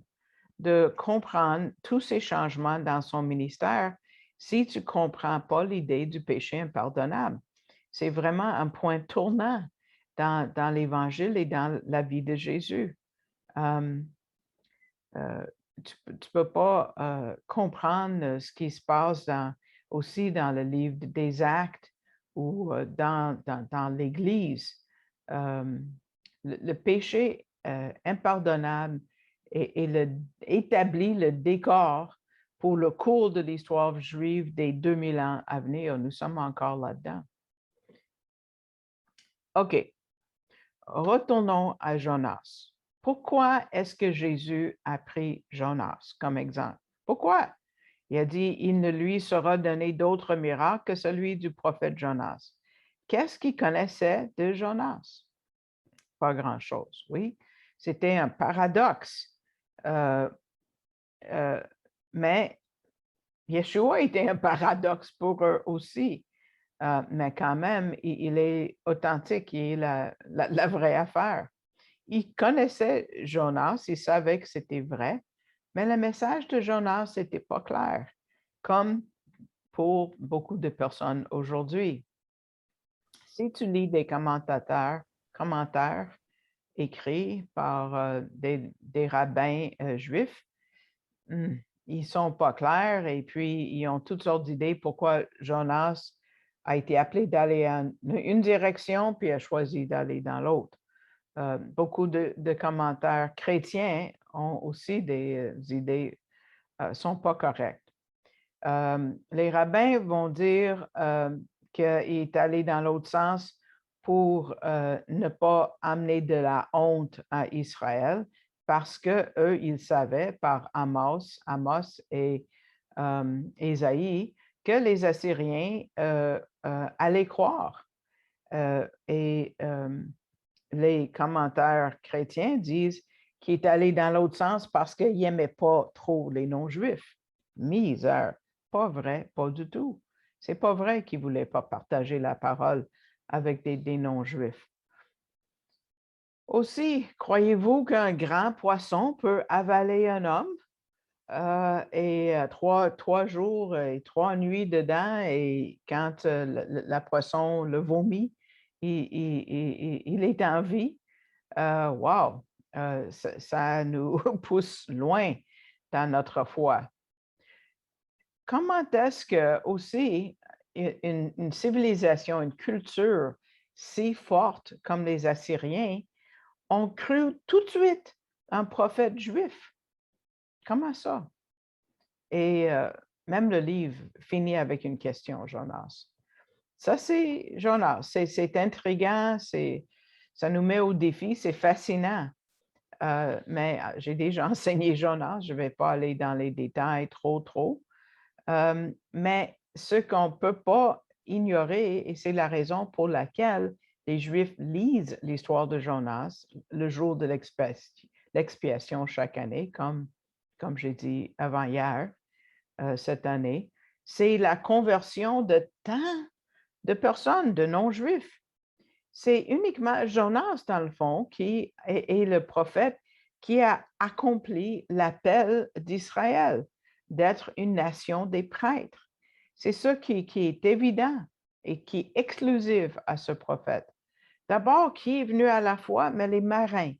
de comprendre tous ces changements dans son ministère si tu ne comprends pas l'idée du péché impardonnable. C'est vraiment un point tournant dans l'Évangile et dans la vie de Jésus. Tu ne peux pas comprendre ce qui se passe aussi dans le livre des Actes ou dans l'Église. Le péché impardonnable établit le décor pour le cours de l'histoire juive des 2000 ans à venir. Nous sommes encore là-dedans. OK. Retournons à Jonas. Pourquoi est-ce que Jésus a pris Jonas comme exemple? Pourquoi? Il a dit, il ne lui sera donné d'autre miracle que celui du prophète Jonas. Qu'est-ce qu'il connaissait de Jonas? Pas grand-chose, oui. C'était un paradoxe. Mais Yeshua était un paradoxe pour eux aussi. Mais quand même, il est authentique, il est la vraie affaire. Il connaissait Jonas, il savait que c'était vrai, mais le message de Jonas n'était pas clair, comme pour beaucoup de personnes aujourd'hui. Si tu lis des commentaires écrits par des rabbins juifs, ils ne sont pas clairs et puis ils ont toutes sortes d'idées pourquoi Jonas a été appelé d'aller en une direction puis a choisi d'aller dans l'autre. beaucoup de commentaires chrétiens ont aussi des idées sont pas correctes. Les rabbins vont dire qu'il est allé dans l'autre sens pour ne pas amener de la honte à Israël parce que eux, ils savaient par Amos et Ésaïe que les Assyriens allaient croire. Et les commentaires chrétiens disent qu'il est allé dans l'autre sens parce qu'il n'aimait pas trop les non-juifs. Misère, pas vrai, pas du tout. C'est pas vrai qu'il ne voulait pas partager la parole avec des non-juifs. Aussi, croyez-vous qu'un grand poisson peut avaler un homme et trois jours et 3 nuits dedans et quand la poisson le vomit, il est en vie? Wow! Ça nous pousse loin dans notre foi. Comment est-ce que aussi une civilisation, une culture si forte comme les Assyriens ont cru tout de suite un prophète juif? Comment ça? Et même le livre finit avec une question, Jonas. Ça, c'est Jonas. C'est intriguant, ça nous met au défi, c'est fascinant. Mais j'ai déjà enseigné Jonas, je ne vais pas aller dans les détails trop. Mais ce qu'on ne peut pas ignorer, et c'est la raison pour laquelle les Juifs lisent l'histoire de Jonas le jour de l'expiation chaque année, comme j'ai dit avant-hier, cette année, c'est la conversion de tant de personnes, de non-juifs. C'est uniquement Jonas, dans le fond, qui est le prophète qui a accompli l'appel d'Israël, d'être une nation des prêtres. C'est ça qui est évident et qui est exclusif à ce prophète. D'abord, qui est venu à la fois, mais les marins,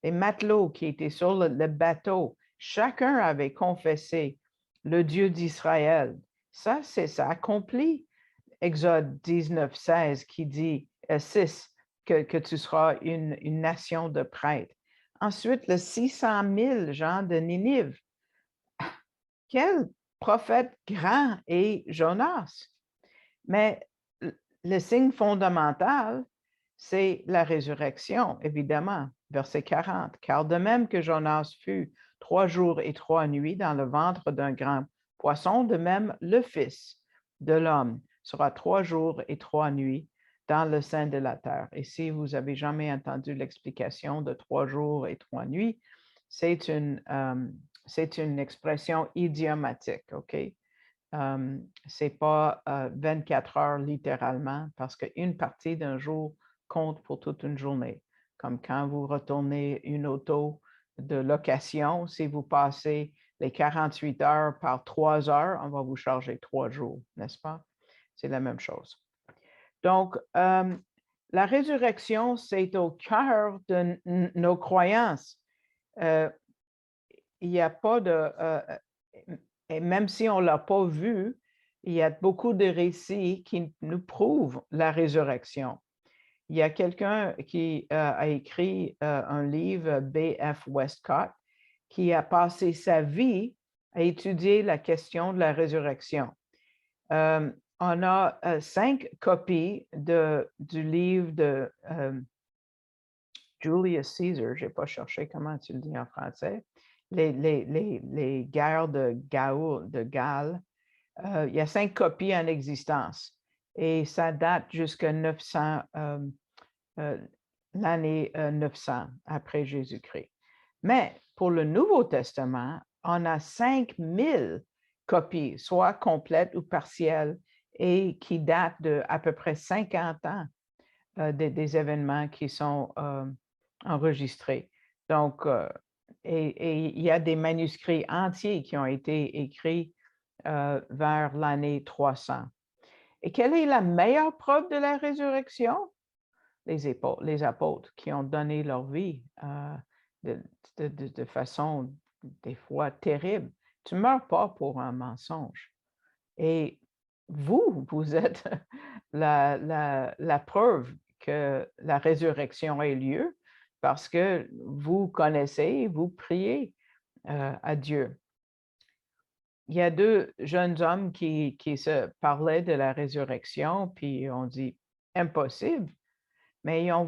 les matelots qui étaient sur le bateau, chacun avait confessé le Dieu d'Israël. Ça accomplit Exode 19, 16 qui dit 6 que tu seras une nation de prêtres. Ensuite, le 600 000 gens de Ninive. Quel prophète grand est Jonas! Mais le signe fondamental, c'est la résurrection, évidemment, verset 40. Car de même que Jonas fut 3 jours et 3 nuits dans le ventre d'un grand poisson, de même le Fils de l'homme sera 3 jours et 3 nuits dans le sein de la terre. Et si vous n'avez jamais entendu l'explication de 3 jours et 3 nuits, c'est une expression idiomatique, OK? Ce n'est pas 24 heures littéralement, parce qu'une partie d'un jour compte pour toute une journée. Comme quand vous retournez une auto de location, si vous passez les 48 heures par 3 heures, on va vous charger 3 jours, n'est-ce pas? C'est la même chose. Donc, la résurrection, c'est au cœur de nos croyances. Il n'y a pas de... et même si on ne l'a pas vu, il y a beaucoup de récits qui nous prouvent la résurrection. Il y a quelqu'un qui a écrit un livre, B.F. Westcott, qui a passé sa vie à étudier la question de la résurrection. On a 5 copies du livre de Julius Caesar, je n'ai pas cherché comment tu le dis en français, les guerres de Galles. Il y a 5 copies en existence et ça date jusqu'à l'année 900 après Jésus-Christ. Mais pour le Nouveau Testament, on a 5000 copies, soit complètes ou partielles, et qui datent de à peu près 50 ans des événements qui sont enregistrés. Donc, et il y a des manuscrits entiers qui ont été écrits vers l'année 300. Et quelle est la meilleure preuve de la résurrection? Les apôtres qui ont donné leur vie de façon des fois terrible. Tu ne meurs pas pour un mensonge. Et vous êtes la preuve que la résurrection ait lieu. parce que vous connaissez, vous priez à Dieu. Il y a 2 jeunes hommes qui se parlaient de la résurrection, puis on dit: «Impossible!» Mais ils ont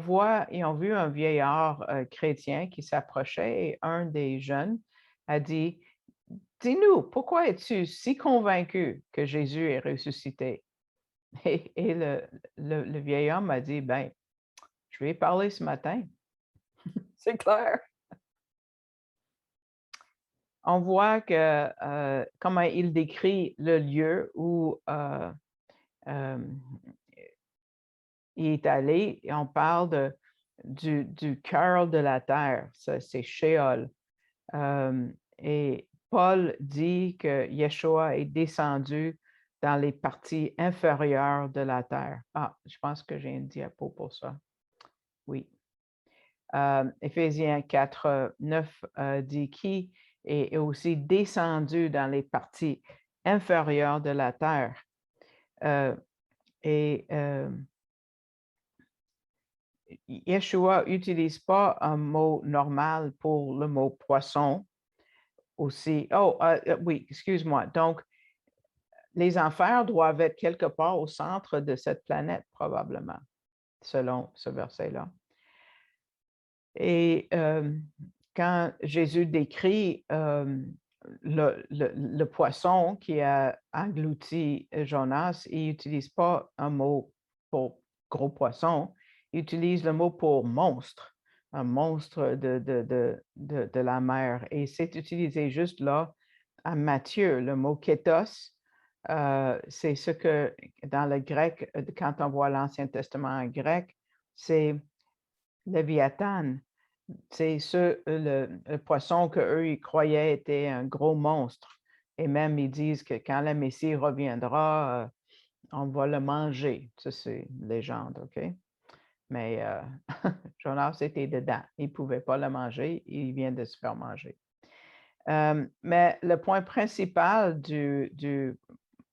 vu un vieillard, chrétien qui s'approchait et un des jeunes a dit: «Dis-nous, pourquoi es-tu si convaincu que Jésus est ressuscité?» Et le vieil homme a dit: «Ben, je lui ai parlé ce matin». C'est clair. On voit que, comment il décrit le lieu où, hem, il est allé et on parle du cœur de la terre, ça c'est Sheol. Et Paul dit que Yeshua est descendu dans les parties inférieures de la terre. Ah, je pense que j'ai une diapo pour ça. Oui. Éphésiens 4, 9 dit qui est aussi descendu dans les parties inférieures de la terre. Et Yeshua n'utilise pas un mot normal pour le mot poisson aussi. Oh, oui, excuse-moi. Donc, les enfers doivent être quelque part au centre de cette planète, probablement, selon ce verset-là. Et quand Jésus décrit le poisson qui a englouti Jonas, il n'utilise pas un mot pour gros poisson, il utilise le mot pour monstre, un monstre de la mer. Et c'est utilisé juste là à Matthieu, le mot kétos. C'est ce que dans le grec, quand on voit l'Ancien Testament en grec, c'est Léviathan. C'est le poisson qu'eux, ils croyaient était un gros monstre. Et même, ils disent que quand le Messie reviendra, on va le manger. Ça, c'est une légende, OK? Mais Jonas était dedans. Il ne pouvait pas le manger. Il vient de se faire manger. Mais le point principal du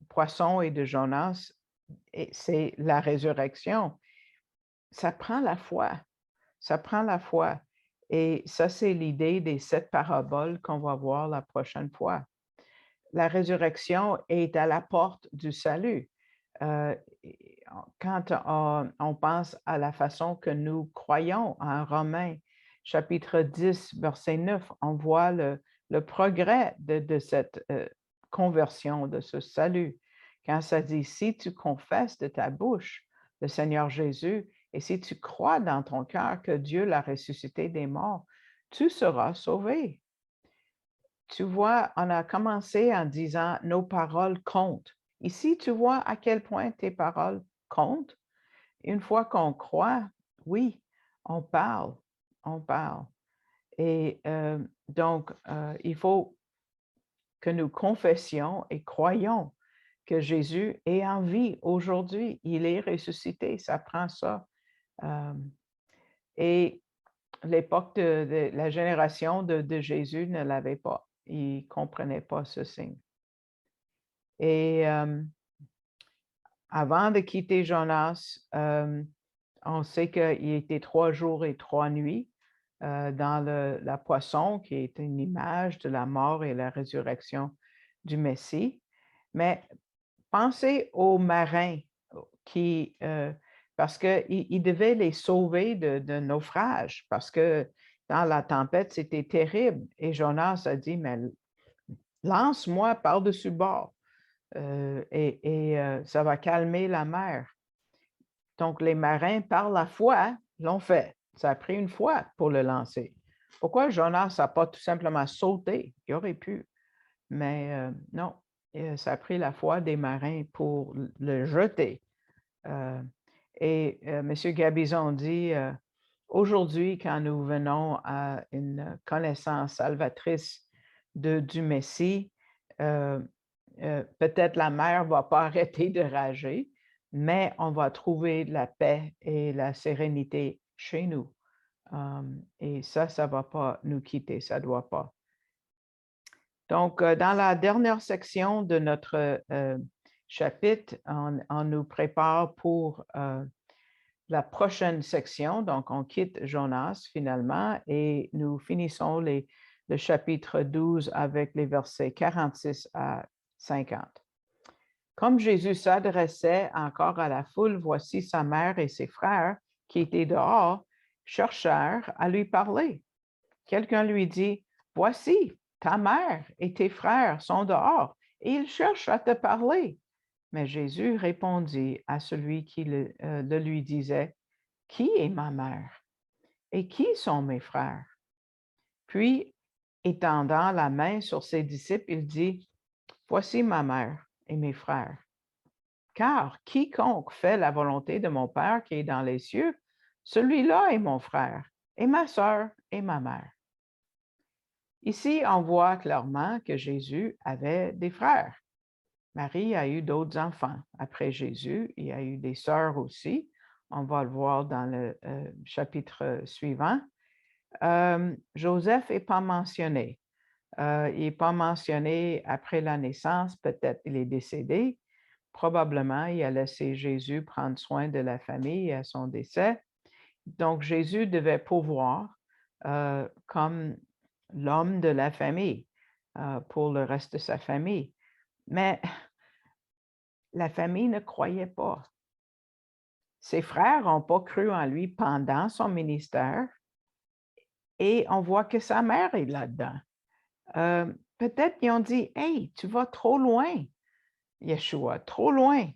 poisson et de Jonas, c'est la résurrection. Ça prend la foi. Ça prend la foi. Et ça, c'est l'idée des 7 paraboles qu'on va voir la prochaine fois. La résurrection est à la porte du salut. Quand on pense à la façon que nous croyons en Romains, chapitre 10, verset 9, on voit le progrès de cette conversion, de ce salut. Quand ça dit, si tu confesses de ta bouche le Seigneur Jésus et si tu crois dans ton cœur que Dieu l'a ressuscité des morts, tu seras sauvé. Tu vois, on a commencé en disant nos paroles comptent. Ici, tu vois à quel point tes paroles comptent. Une fois qu'on croit, oui, on parle, on parle. Et donc, il faut que nous confessions et croyons que Jésus est en vie aujourd'hui. Il est ressuscité, ça prend ça. Et l'époque de la génération de Jésus ne l'avait pas. Ils ne comprenaient pas ce signe. Et avant de quitter Jonas, on sait qu'il était 3 jours et 3 nuits dans la poisson, qui est une image de la mort et la résurrection du Messie. Mais pensez aux marins qui, parce qu'il devait les sauver de naufrage, parce que dans la tempête, c'était terrible. Et Jonas a dit, mais lance-moi par-dessus bord et ça va calmer la mer. Donc, les marins, par la foi, l'ont fait. Ça a pris une foi pour le lancer. Pourquoi Jonas n'a pas tout simplement sauté? Il aurait pu, mais non, ça a pris la foi des marins pour le jeter. Et M. Gabizon dit, aujourd'hui, quand nous venons à une connaissance salvatrice du Messie, peut-être la mer ne va pas arrêter de rager, mais on va trouver la paix et la sérénité chez nous. Et ça ne va pas nous quitter, ça ne doit pas. Donc, dans la dernière section de notre chapitre, on nous prépare pour la prochaine section. Donc, on quitte Jonas finalement et nous finissons le chapitre 12 avec les versets 46 à 50. Comme Jésus s'adressait encore à la foule, voici sa mère et ses frères qui étaient dehors, cherchèrent à lui parler. Quelqu'un lui dit, voici, ta mère et tes frères sont dehors et ils cherchent à te parler. Mais Jésus répondit à celui qui le lui disait, qui est ma mère et qui sont mes frères? Puis, étendant la main sur ses disciples, il dit, voici ma mère et mes frères. Car quiconque fait la volonté de mon Père qui est dans les cieux, celui-là est mon frère et ma sœur et ma mère. Ici, on voit clairement que Jésus avait des frères. Marie a eu d'autres enfants. Après Jésus, il y a eu des sœurs aussi. On va le voir dans le chapitre suivant. Joseph n'est pas mentionné. Il n'est pas mentionné après la naissance. Peut-être il est décédé. Probablement, il a laissé Jésus prendre soin de la famille à son décès. Donc, Jésus devait pourvoir comme l'homme de la famille pour le reste de sa famille. Mais la famille ne croyait pas. Ses frères n'ont pas cru en lui pendant son ministère et on voit que sa mère est là-dedans. Peut-être qu'ils ont dit, « Hey, tu vas trop loin, Yeshua, trop loin. »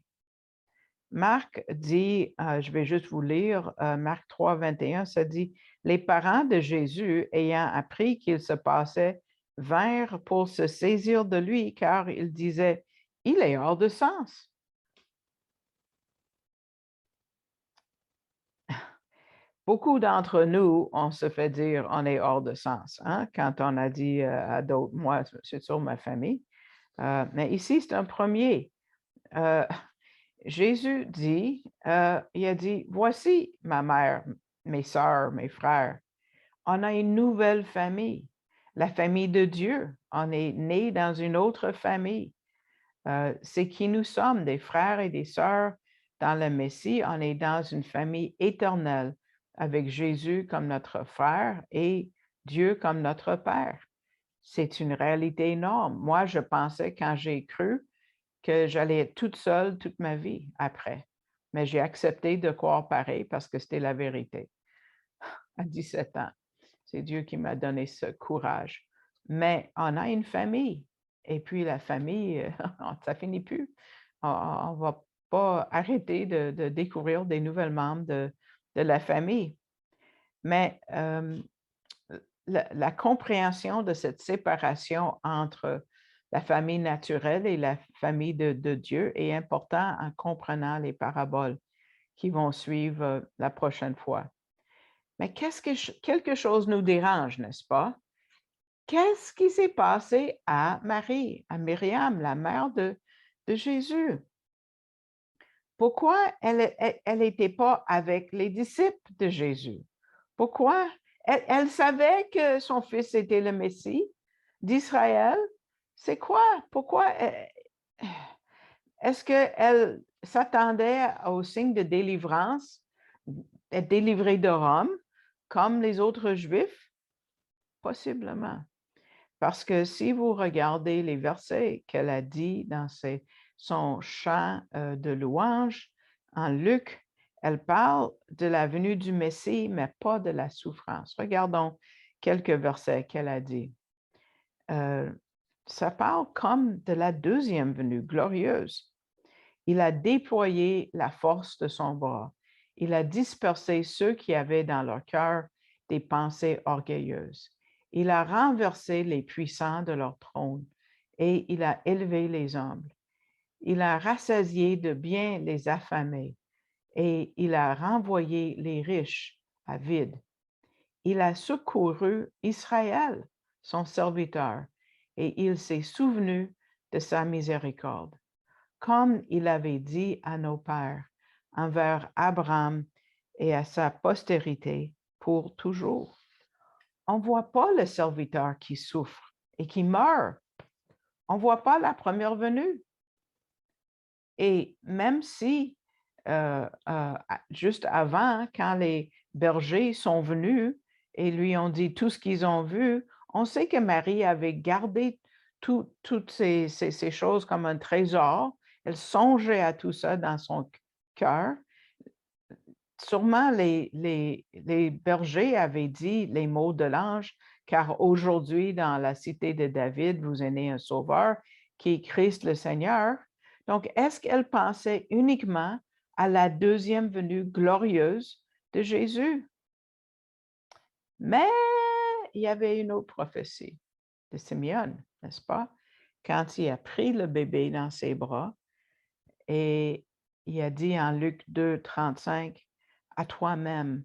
Marc dit, je vais juste vous lire, Marc 3, 21, ça dit, « Les parents de Jésus, ayant appris qu'il se passait, vinrent pour se saisir de lui, car ils disaient, « Il est hors de sens. » Beaucoup d'entre nous, on se fait dire, on est hors de sens, hein, quand on a dit à d'autres, moi, c'est sur ma famille. Mais ici, c'est un premier. Jésus dit, il a dit, voici ma mère, mes sœurs, mes frères. On a une nouvelle famille, la famille de Dieu. On est né dans une autre famille. C'est qui nous sommes, des frères et des sœurs dans le Messie. On est dans une famille éternelle avec Jésus comme notre frère et Dieu comme notre Père. C'est une réalité énorme. Moi, je pensais quand j'ai cru que j'allais être toute seule toute ma vie après. Mais j'ai accepté de croire pareil parce que c'était la vérité à 17 ans. C'est Dieu qui m'a donné ce courage. Mais on a une famille. Et puis la famille, ça finit plus. On ne va pas arrêter de découvrir des nouvelles membres de la famille. Mais la compréhension de cette séparation entre la famille naturelle et la famille de Dieu est important en comprenant les paraboles qui vont suivre la prochaine fois. Mais quelque chose nous dérange, n'est-ce pas? Qu'est-ce qui s'est passé à Marie, à Myriam, la mère de Jésus? Pourquoi elle n'était pas avec les disciples de Jésus? Pourquoi? Elle savait que son fils était le Messie d'Israël. C'est quoi? Pourquoi? Est-ce qu'elle s'attendait au signe de délivrance, être délivrée de Rome, comme les autres Juifs? Possiblement. Parce que si vous regardez les versets qu'elle a dit dans son chant de louange en Luc, elle parle de la venue du Messie, mais pas de la souffrance. Regardons quelques versets qu'elle a dit. Ça parle comme de la deuxième venue glorieuse. Il a déployé la force de son bras. Il a dispersé ceux qui avaient dans leur cœur des pensées orgueilleuses. Il a renversé les puissants de leur trône et il a élevé les humbles. Il a rassasié de bien les affamés et il a renvoyé les riches à vide. Il a secouru Israël, son serviteur, et il s'est souvenu de sa miséricorde, comme il avait dit à nos pères, envers Abraham et à sa postérité pour toujours. On ne voit pas le serviteur qui souffre et qui meurt. On ne voit pas la première venue. Et même si juste avant, quand les bergers sont venus et lui ont dit tout ce qu'ils ont vu, on sait que Marie avait gardé toutes ces choses comme un trésor. Elle songeait à tout ça dans son cœur. Sûrement, les bergers avaient dit les mots de l'ange, car aujourd'hui, dans la cité de David, vous est né un sauveur qui est Christ le Seigneur. Donc, est-ce qu'elle pensait uniquement à la deuxième venue glorieuse de Jésus? Mais il y avait une autre prophétie de Simeon, n'est-ce pas? Quand il a pris le bébé dans ses bras et il a dit en Luc 2, 35, « À toi-même,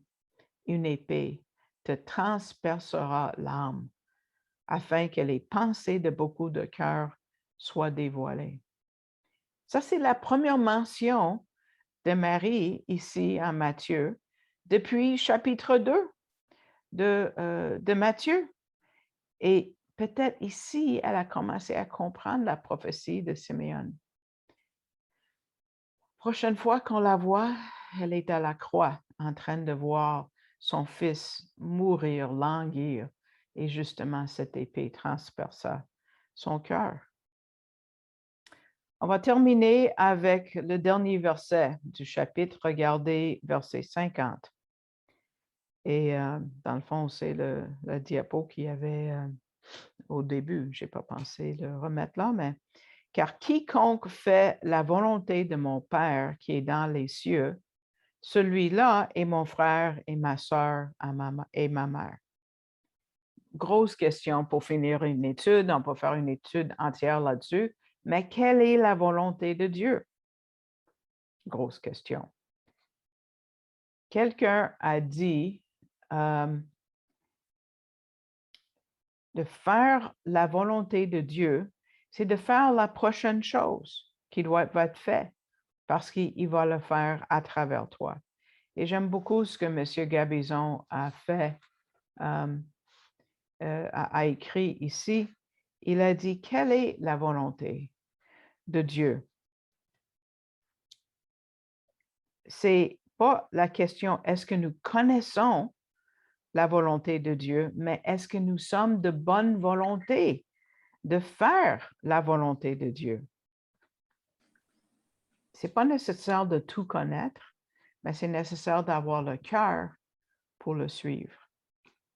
une épée te transpercera l'âme, afin que les pensées de beaucoup de cœurs soient dévoilées. » Ça, c'est la première mention de Marie ici en Matthieu, depuis chapitre 2 de Matthieu. Et peut-être ici, elle a commencé à comprendre la prophétie de Simeon. Prochaine fois qu'on la voit, elle est à la croix en train de voir son fils mourir, languir, et justement cette épée transperça son cœur. On va terminer avec le dernier verset du chapitre. Regardez verset 50. Et dans le fond, c'est le diapo qu'il y avait au début. Je n'ai pas pensé le remettre là, mais « Car quiconque fait la volonté de mon Père qui est dans les cieux, celui-là est mon frère et ma sœur et ma mère. » Grosse question pour finir une étude. On peut faire une étude entière là-dessus. Mais quelle est la volonté de Dieu? Grosse question. Quelqu'un a dit de faire la volonté de Dieu, c'est de faire la prochaine chose qui doit être faite parce qu'il va le faire à travers toi. Et j'aime beaucoup ce que M. Gabizon a fait, a écrit ici. Il a dit, quelle est la volonté de Dieu? C'est pas la question, est-ce que nous connaissons la volonté de Dieu, mais est-ce que nous sommes de bonne volonté de faire la volonté de Dieu? Ce n'est pas nécessaire de tout connaître, mais c'est nécessaire d'avoir le cœur pour le suivre.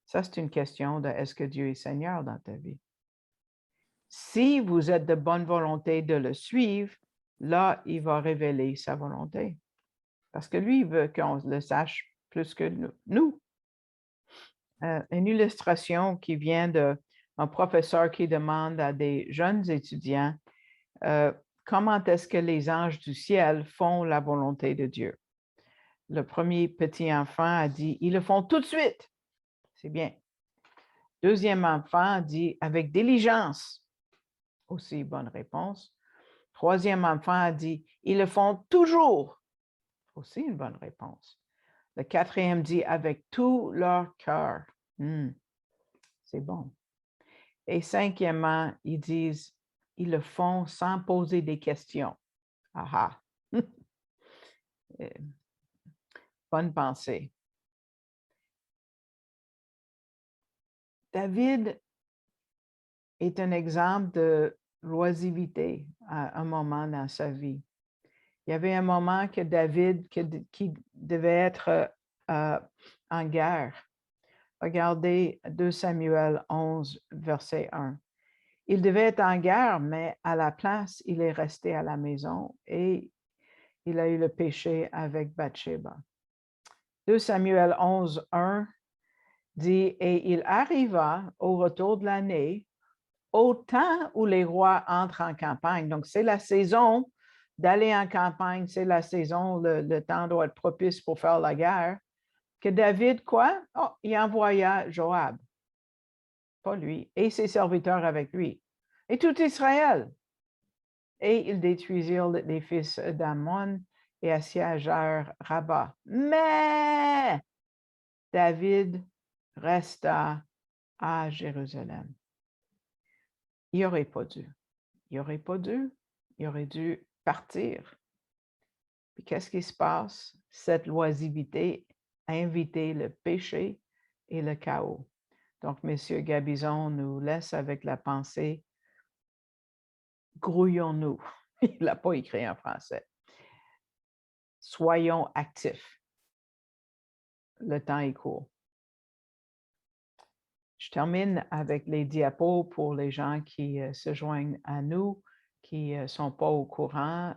Ça, c'est une question de est-ce que Dieu est Seigneur dans ta vie? Si vous êtes de bonne volonté de le suivre, là, il va révéler sa volonté. Parce que lui, il veut qu'on le sache plus que nous. Une illustration qui vient d'un professeur qui demande à des jeunes étudiants comment est-ce que les anges du ciel font la volonté de Dieu. Le premier petit enfant a dit, ils le font tout de suite. C'est bien. Deuxième enfant dit, avec diligence. Aussi bonne réponse. Troisième enfant a dit, ils le font toujours. Aussi une bonne réponse. Le quatrième dit, avec tout leur cœur. C'est bon. Et cinquièmement, ils disent, ils le font sans poser des questions. Ah ah. Bonne pensée. David est un exemple de l'oisiveté à un moment dans sa vie. Il y avait un moment que David qui devait être en guerre. Regardez 2 Samuel 11, verset 1. Il devait être en guerre, mais à la place, il est resté à la maison et il a eu le péché avec Bathsheba. 2 Samuel 11, 1 dit, « Et il arriva au retour de l'année, au temps où les rois entrent en campagne. » Donc, c'est la saison d'aller en campagne, c'est la saison, le temps doit être propice pour faire la guerre. Que David, quoi? Oh, il envoya Joab, pas lui, et ses serviteurs avec lui, et tout Israël. Et ils détruisirent les fils d'Ammon et assiégèrent Rabat. Mais David resta à Jérusalem. Il n'aurait pas dû. Il n'aurait pas dû. Il aurait dû partir. Puis qu'est-ce qui se passe? Cette loisiveté a invité le péché et le chaos. Donc, M. Gabizon nous laisse avec la pensée, grouillons-nous. Il l'a pas écrit en français. Soyons actifs. Le temps est court. Je termine avec les diapos pour les gens qui se joignent à nous, qui ne sont pas au courant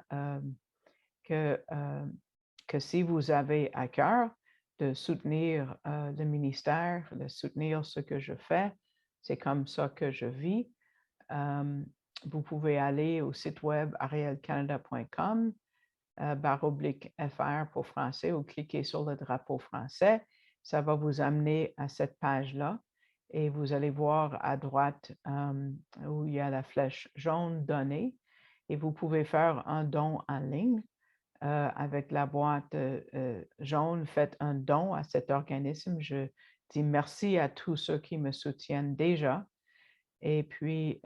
que, que si vous avez à cœur de soutenir le ministère, de soutenir ce que je fais, c'est comme ça que je vis. Vous pouvez aller au site web arielcanada.com, /FR pour français, ou cliquer sur le drapeau français. Ça va vous amener à cette page-là et vous allez voir à droite où il y a la flèche jaune donnée et vous pouvez faire un don en ligne. Avec la boîte jaune, faites un don à cet organisme. Je dis merci à tous ceux qui me soutiennent déjà. Et puis,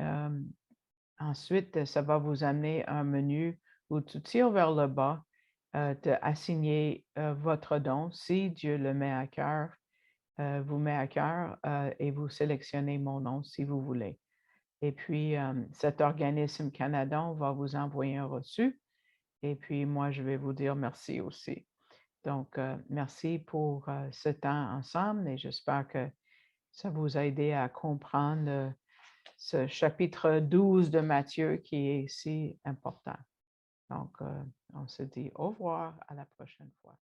ensuite, ça va vous amener un menu où tu tires vers le bas, d'assigner votre don si Dieu le met à cœur, vous met à cœur et vous sélectionnez mon nom si vous voulez. Et puis, cet organisme Canada va vous envoyer un reçu. Et puis, moi, je vais vous dire merci aussi. Donc, merci pour ce temps ensemble et j'espère que ça vous a aidé à comprendre ce chapitre 12 de Matthieu qui est si important. Donc, on se dit au revoir, à la prochaine fois.